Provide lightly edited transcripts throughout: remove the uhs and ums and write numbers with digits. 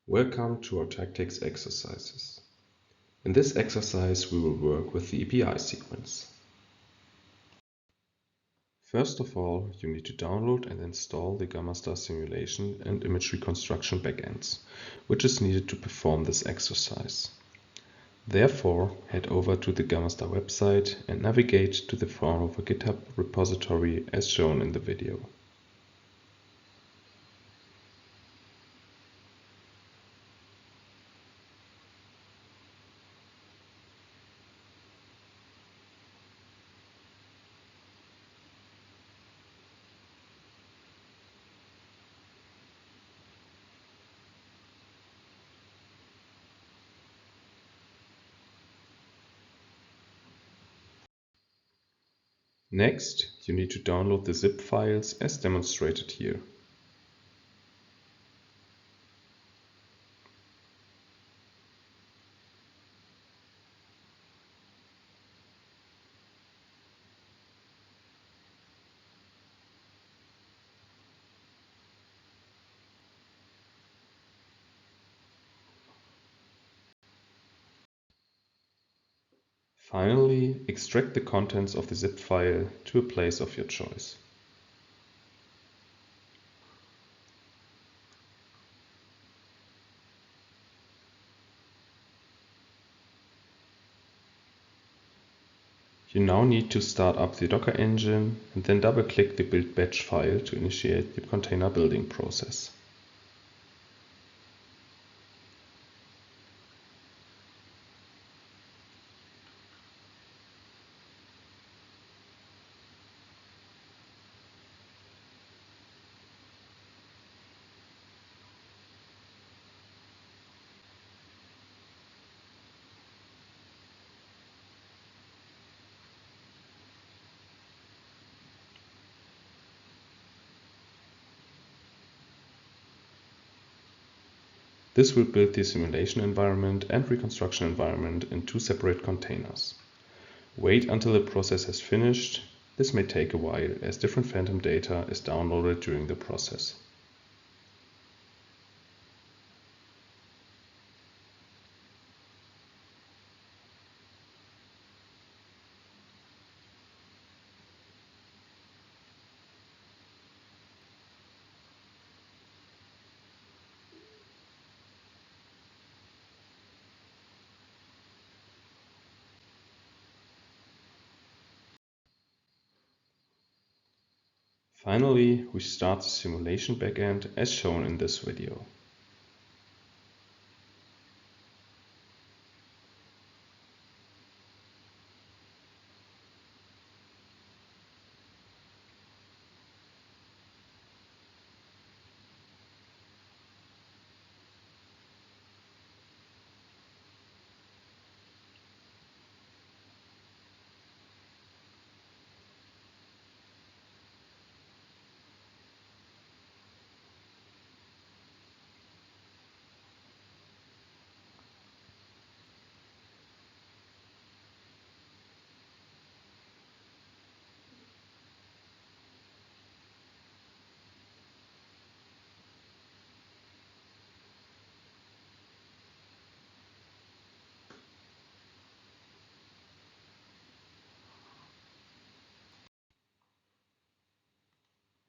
Welcome to our TACTIX exercises. In this exercise we will work with the EPI sequence. First of all, you need to download and install the gammaStar simulation and image reconstruction backends, which is needed to perform this exercise. Therefore, head over to the gammaStar website and navigate to the Fraunhofer GitHub repository as shown in the video. Next, you need to download the zip files as demonstrated here. Finally, extract the contents of the zip file to a place of your choice. You now need to start up the Docker engine and then double-click the build batch file to initiate the container building process. This will build the simulation environment and reconstruction environment in two separate containers. Wait until the process has finished. This may take a while as different phantom data is downloaded during the process. Finally, we start the simulation backend as shown in this video.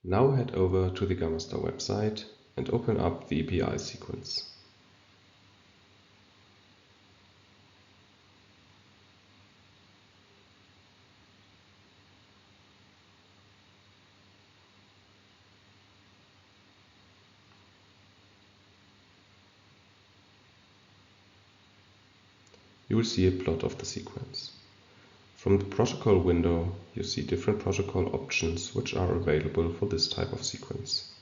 Now head over to the gammaStar website and open up the EPI sequence. You will see a plot of the sequence. From the protocol window, you see different protocol options which are available for this type of sequence.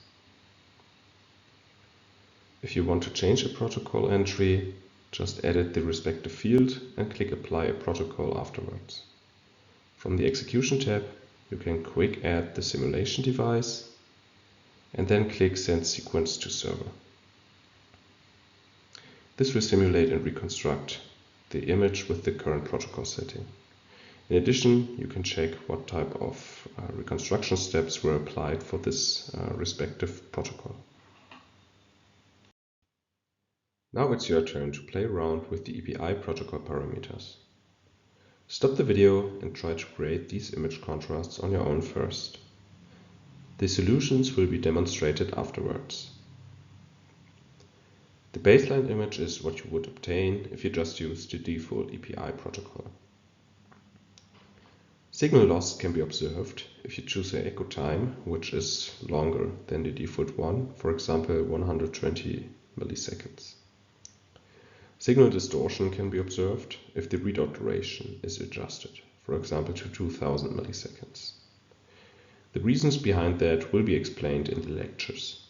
If you want to change a protocol entry, just edit the respective field and click Apply a protocol afterwards. From the Execution tab, you can quick add the simulation device and then click Send Sequence to Server. This will simulate and reconstruct the image with the current protocol setting. In addition, you can check what type of reconstruction steps were applied for this respective protocol. Now it's your turn to play around with the EPI protocol parameters. Stop the video and try to create these image contrasts on your own first. The solutions will be demonstrated afterwards. The baseline image is what you would obtain if you just used the default EPI protocol. Signal loss can be observed if you choose an echo time, which is longer than the default one, for example 120 milliseconds. Signal distortion can be observed if the readout duration is adjusted, for example to 2000 milliseconds. The reasons behind that will be explained in the lectures.